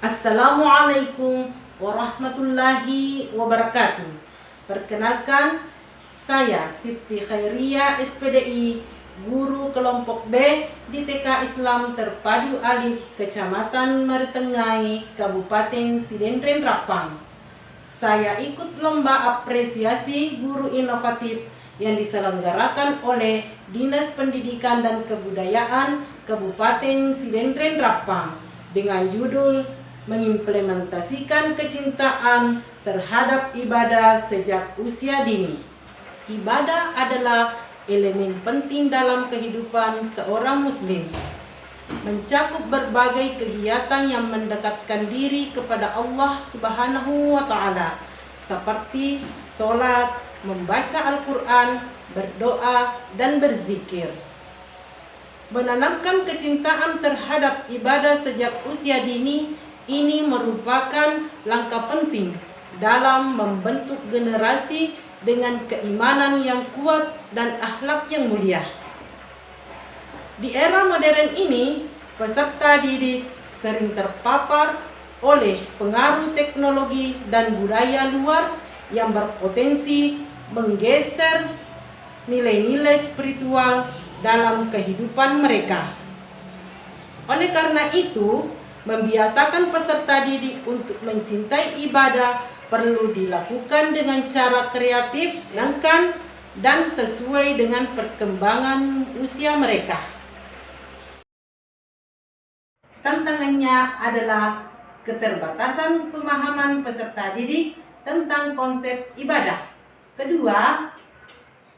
Assalamualaikum warahmatullahi wabarakatuh. Perkenalkan, saya Siti Khairia SPDI, guru kelompok B di TK Islam Terpadu Alif, Kecamatan Maritengai, Kabupaten Sidendren Rapang. Saya ikut lomba apresiasi guru inovatif yang diselenggarakan oleh Dinas Pendidikan dan Kebudayaan Kabupaten Sidendren Rapang dengan judul mengimplementasikan kecintaan terhadap ibadah sejak usia dini. Ibadah adalah elemen penting dalam kehidupan seorang muslim, mencakup berbagai kegiatan yang mendekatkan diri kepada Allah Subhanahu wa Ta'ala, seperti sholat, membaca Al-Quran, berdoa, dan berzikir. Menanamkan kecintaan terhadap ibadah sejak usia dini ini merupakan langkah penting dalam membentuk generasi dengan keimanan yang kuat dan akhlak yang mulia. Di era modern ini, peserta didik sering terpapar oleh pengaruh teknologi dan budaya luar yang berpotensi menggeser nilai-nilai spiritual dalam kehidupan mereka. Oleh karena itu, membiasakan peserta didik untuk mencintai ibadah perlu dilakukan dengan cara kreatif, menyenangkan, dan sesuai dengan perkembangan usia mereka. Tantangannya adalah keterbatasan pemahaman peserta didik tentang konsep ibadah. Kedua,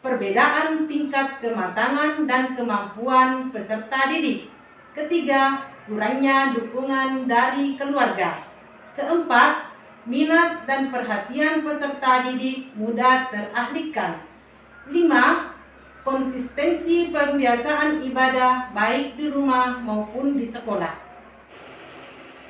perbedaan tingkat kematangan dan kemampuan peserta didik. Ketiga, kurangnya dukungan dari keluarga. Keempat, minat dan perhatian peserta didik mudah teralihkan. 5. Konsistensi pembiasaan ibadah baik di rumah maupun di sekolah.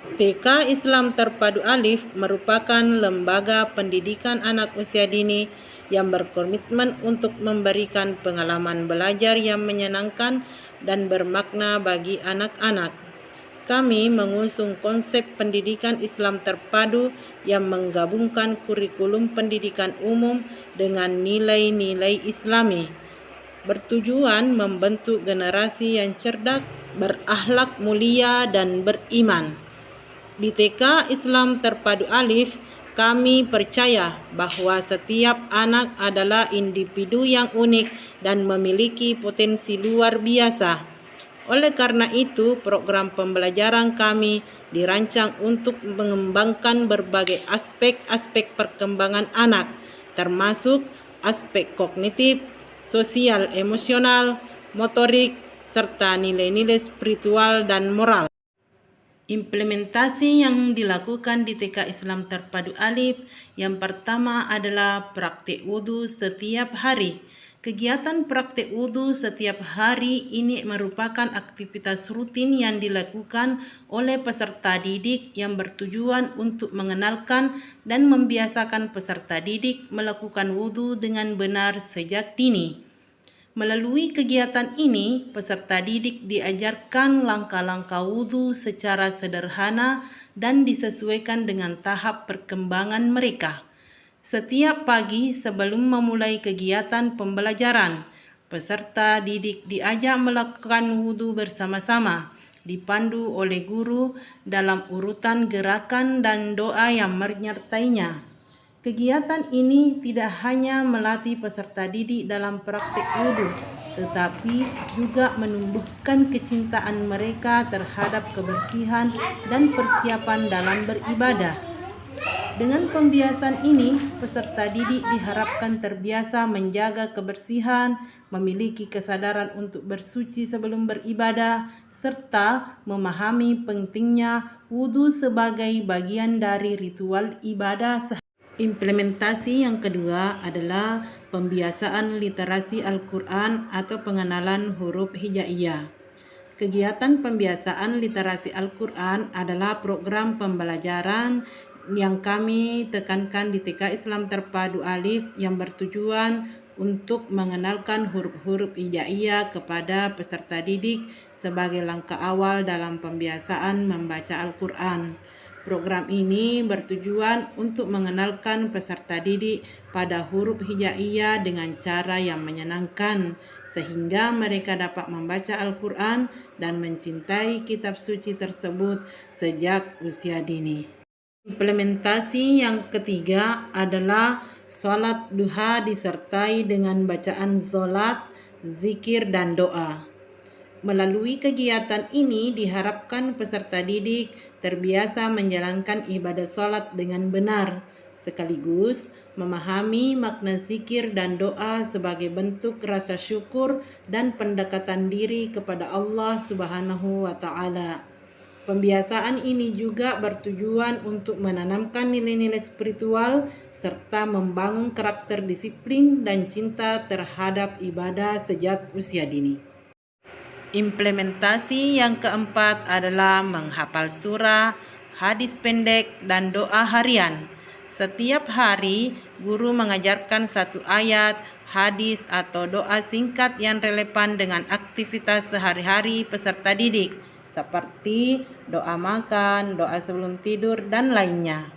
TK Islam Terpadu Alif merupakan lembaga pendidikan anak usia dini yang berkomitmen untuk memberikan pengalaman belajar yang menyenangkan dan bermakna bagi anak-anak. Kami mengusung konsep pendidikan Islam terpadu yang menggabungkan kurikulum pendidikan umum dengan nilai-nilai Islami, bertujuan membentuk generasi yang cerdas, berakhlak mulia, dan beriman. Di TK Islam Terpadu Alif, kami percaya bahwa setiap anak adalah individu yang unik dan memiliki potensi luar biasa. Oleh karena itu, program pembelajaran kami dirancang untuk mengembangkan berbagai aspek-aspek perkembangan anak, termasuk aspek kognitif, sosial, emosional, motorik, serta nilai-nilai spiritual dan moral. Implementasi yang dilakukan di TK Islam Terpadu Alif yang pertama adalah praktik wudhu setiap hari. Kegiatan praktik wudhu setiap hari ini merupakan aktivitas rutin yang dilakukan oleh peserta didik yang bertujuan untuk mengenalkan dan membiasakan peserta didik melakukan wudhu dengan benar sejak dini. Melalui kegiatan ini, peserta didik diajarkan langkah-langkah wudhu secara sederhana dan disesuaikan dengan tahap perkembangan mereka. Setiap pagi sebelum memulai kegiatan pembelajaran, peserta didik diajak melakukan wudhu bersama-sama, dipandu oleh guru dalam urutan gerakan dan doa yang menyertainya. Kegiatan ini tidak hanya melatih peserta didik dalam praktik wudhu, tetapi juga menumbuhkan kecintaan mereka terhadap kebersihan dan persiapan dalam beribadah. Dengan pembiasan ini, peserta didik diharapkan terbiasa menjaga kebersihan, memiliki kesadaran untuk bersuci sebelum beribadah, serta memahami pentingnya wudhu sebagai bagian dari ritual ibadah. Implementasi yang kedua adalah pembiasaan literasi Al-Quran atau pengenalan huruf hijaiyah. Kegiatan pembiasaan literasi Al-Quran adalah program pembelajaran yang kami tekankan di TK Islam Terpadu Alif yang bertujuan untuk mengenalkan huruf-huruf hijaiyah kepada peserta didik sebagai langkah awal dalam pembiasaan membaca Al-Quran. Program ini bertujuan untuk mengenalkan peserta didik pada huruf hijaiyah dengan cara yang menyenangkan, sehingga mereka dapat membaca Al-Quran dan mencintai kitab suci tersebut sejak usia dini. Implementasi yang ketiga adalah sholat duha disertai dengan bacaan sholat, zikir, dan doa. Melalui kegiatan ini diharapkan peserta didik terbiasa menjalankan ibadah sholat dengan benar, sekaligus memahami makna zikir dan doa sebagai bentuk rasa syukur dan pendekatan diri kepada Allah Subhanahu wa Ta'ala. Pembiasaan ini juga bertujuan untuk menanamkan nilai-nilai spiritual serta membangun karakter disiplin dan cinta terhadap ibadah sejak usia dini. Implementasi yang keempat adalah menghafal surah, hadis pendek, dan doa harian. Setiap hari, guru mengajarkan satu ayat, hadis, atau doa singkat yang relevan dengan aktivitas sehari-hari peserta didik, seperti doa makan, doa sebelum tidur, dan lainnya.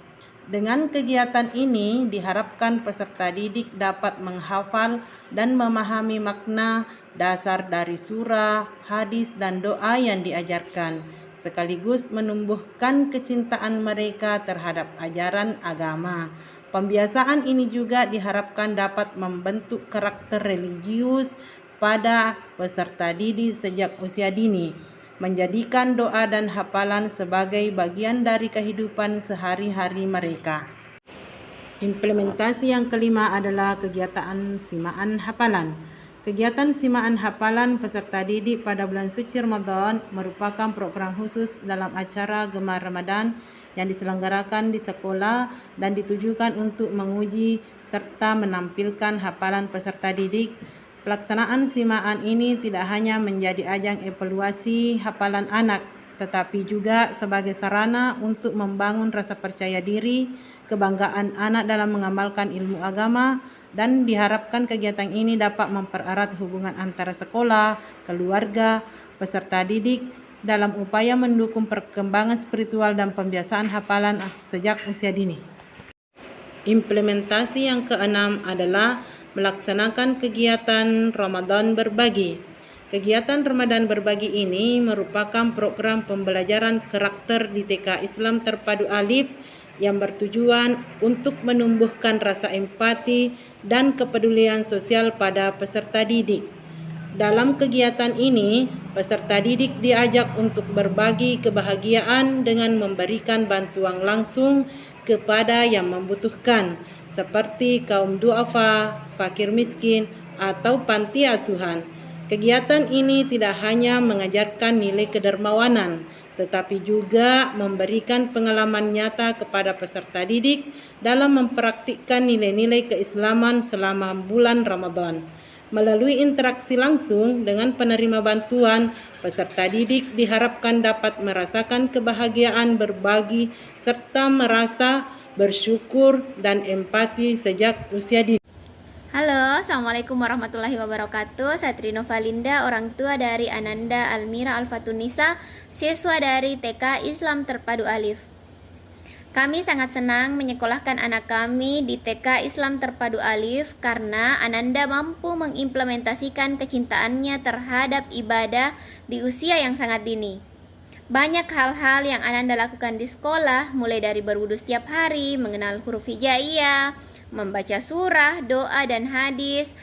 Dengan kegiatan ini, diharapkan peserta didik dapat menghafal dan memahami makna dasar dari surah, hadis, dan doa yang diajarkan, sekaligus menumbuhkan kecintaan mereka terhadap ajaran agama. Pembiasaan ini juga diharapkan dapat membentuk karakter religius pada peserta didik sejak usia dini, menjadikan doa dan hafalan sebagai bagian dari kehidupan sehari-hari mereka. Implementasi yang kelima adalah kegiatan simaan hafalan. Kegiatan simaan hafalan peserta didik pada bulan suci Ramadan merupakan program khusus dalam acara Gemar Ramadan yang diselenggarakan di sekolah dan ditujukan untuk menguji serta menampilkan hafalan peserta didik. Pelaksanaan simaan ini tidak hanya menjadi ajang evaluasi hafalan anak, tetapi juga sebagai sarana untuk membangun rasa percaya diri, kebanggaan anak dalam mengamalkan ilmu agama, dan diharapkan kegiatan ini dapat mempererat hubungan antara sekolah, keluarga, peserta didik dalam upaya mendukung perkembangan spiritual dan pembiasaan hafalan sejak usia dini. Implementasi yang keenam adalah melaksanakan kegiatan Ramadan berbagi. Kegiatan Ramadan berbagi ini merupakan program pembelajaran karakter di TK Islam Terpadu Alif yang bertujuan untuk menumbuhkan rasa empati dan kepedulian sosial pada peserta didik. Dalam kegiatan ini, peserta didik diajak untuk berbagi kebahagiaan dengan memberikan bantuan langsung kepada yang membutuhkan, seperti kaum duafa, fakir miskin, atau panti asuhan. Kegiatan ini tidak hanya mengajarkan nilai kedermawanan, tetapi juga memberikan pengalaman nyata kepada peserta didik dalam mempraktikkan nilai-nilai keislaman selama bulan Ramadan. Melalui interaksi langsung dengan penerima bantuan, peserta didik diharapkan dapat merasakan kebahagiaan berbagi serta merasa bersyukur dan empati sejak usia dini. Halo, Assalamualaikum warahmatullahi wabarakatuh. Saya Trino Valinda, orang tua dari Ananda Almira Alfatunisa, siswa dari TK Islam Terpadu Alif. Kami sangat senang menyekolahkan anak kami di TK Islam Terpadu Alif karena Ananda mampu mengimplementasikan kecintaannya terhadap ibadah di usia yang sangat dini. Banyak hal-hal yang Ananda lakukan di sekolah, mulai dari berwudu setiap hari, mengenal huruf hijaiyah, membaca surah, doa dan hadis,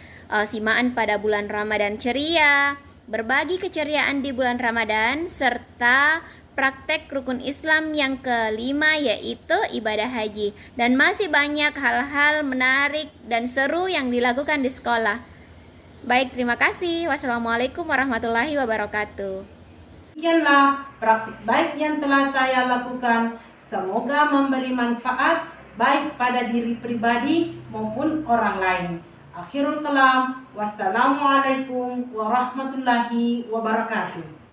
simaan pada bulan Ramadan ceria, berbagi keceriaan di bulan Ramadan, serta praktek rukun Islam yang kelima yaitu ibadah haji. Dan masih banyak hal-hal menarik dan seru yang dilakukan di sekolah. Baik, terima kasih. Wassalamualaikum warahmatullahi wabarakatuh. Demikianlah praktik baik yang telah saya lakukan. Semoga memberi manfaat baik pada diri pribadi maupun orang lain. Akhirul kalam, wassalamualaikum warahmatullahi wabarakatuh.